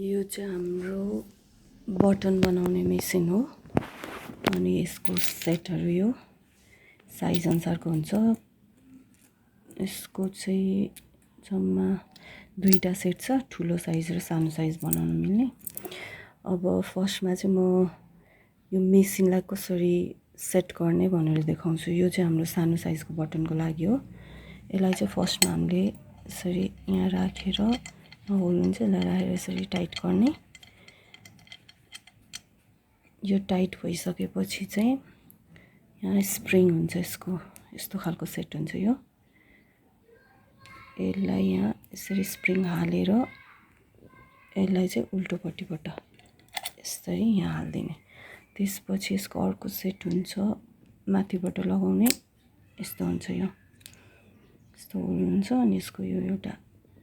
यो चाहिँ हाम्रो बटन बनाउने मेसिन हो अनि यसको सेटहरु यो साइज अनुसारको हुन्छ। यसको चाहिँ जम्मा दुईटा सेट छ, ठुलो साइज र सानो साइज बनाउन मिल्ने। अब फर्स्टमा चाहिँ म यो मेसिनलाई कसरी सेट गर्ने भनेर देखाउँछु। यो चाहिँ हाम्रो सानो साइजको बटनको लागि हो। यसलाई चाहिँ फर्स्टमा हामीले यसरी यहाँ राखेर होल हुन्छ, यसलाई राखेर यसरी टाइट गर्ने। यो टाइट भइसकेपछि चाहिँ यहाँ स्प्रिङ हुन्छ, यसको यस्तो खालको सेट हुन्छ। यो यसलाई यहाँ यसरी स्प्रिङ हालेर यसलाई चाहिँ उल्टोपट्टिबाट यसरी यहाँ हाल्दिने। त्यसपछि यसको अर्को सेट हुन्छ, माथिबाट लगाउने। यस्तो हुन्छ, यो यस्तो होल हुन्छ अनि यसको यो एउटा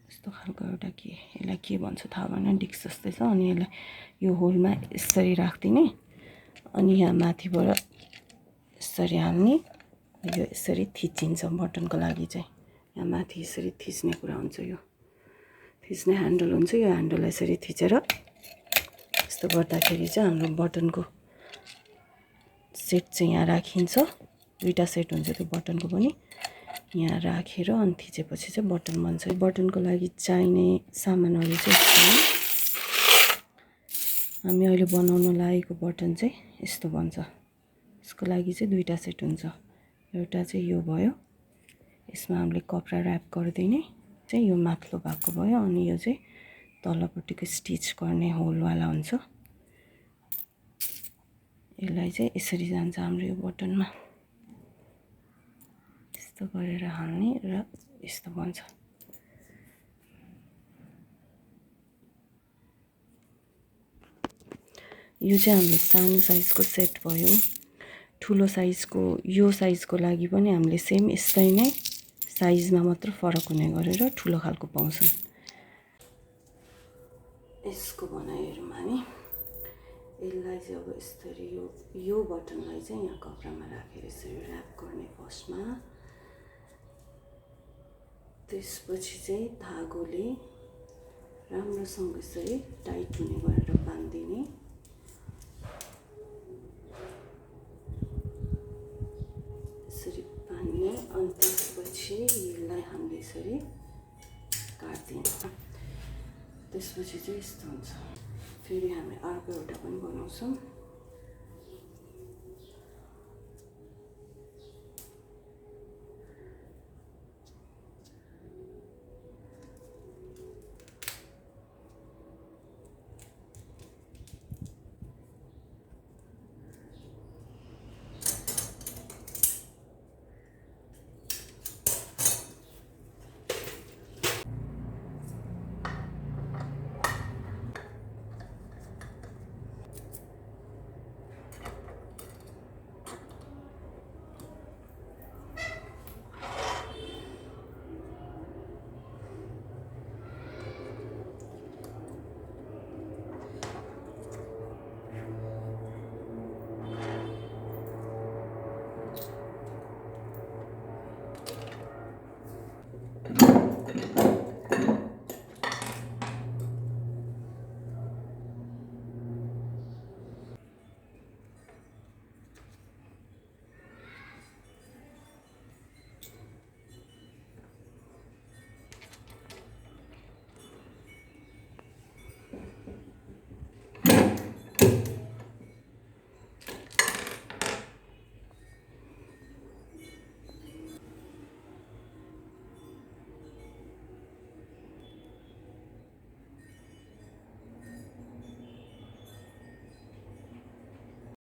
यस्तो खालको एउटा के यसलाई के भन्छ थाहा भएन, डिस्क जस्तै छ। अनि यसलाई यो होलमा यसरी राख्दिने अनि यहाँ माथिबाट यसरी हाल्ने। यो यसरी थिचिन्छ बटनको लागि चाहिँ। यहाँ माथि यसरी थिच्ने कुरा हुन्छ, यो थिच्ने ह्यान्डल हुन्छ। यो ह्यान्डललाई यसरी थिचेर यस्तो गर्दाखेरि चाहिँ हाम्रो बटनको सेट चाहिँ यहाँ राखिन्छ। दुईटा सेट हुन्छ त्यो बटनको पनि। यहाँ राखेर अनि थिचेपछि चाहिँ बटन बन्छ। बटनको लागि चाहिने सामानहरू चाहिँ हामी अहिले बनाउन लागेको बटन चाहिँ यस्तो बन्छ। यसको लागि चाहिँ दुईटा सेट हुन्छ। एउटा चाहिँ यो भयो, यसमा हामीले कपडा र्याप गरिदिने चाहिँ यो माथिल्लो भागको भयो। अनि यो चाहिँ तलपट्टिको स्टिच गर्ने होलवाला हुन्छ। यसलाई चाहिँ यसरी जान्छ हाम्रो यो बटनमा, यस्तो गरेर हाल्ने र यस्तो बन्छ। यो चाहिँ हाम्रो सानो साइजको सेट भयो। ठुलो साइजको यो साइजको लागि पनि हामीले सेम यस्तै नै साइजमा मात्र फरक हुने गरेर ठुलो खालको पाउँछौँ। यसको बनाइहरौँ हामी। यसलाई चाहिँ अब यसरी यो बटनलाई चाहिँ यहाँ कपडामा राखेर यसरी र्याप गर्ने फर्स्टमा। त्यसपछि चाहिँ धागोले राम्रोसँग यसरी टाइट हुने गरेर बाँधिदिने। यसरी बाँध्ने अनि त्यसपछि यसलाई हामीले यसरी काट्दिन्छौँ। त्यसपछि चाहिँ यस्तो हुन्छ। फेरि हामी अर्को एउटा पनि बनाउँछौँ।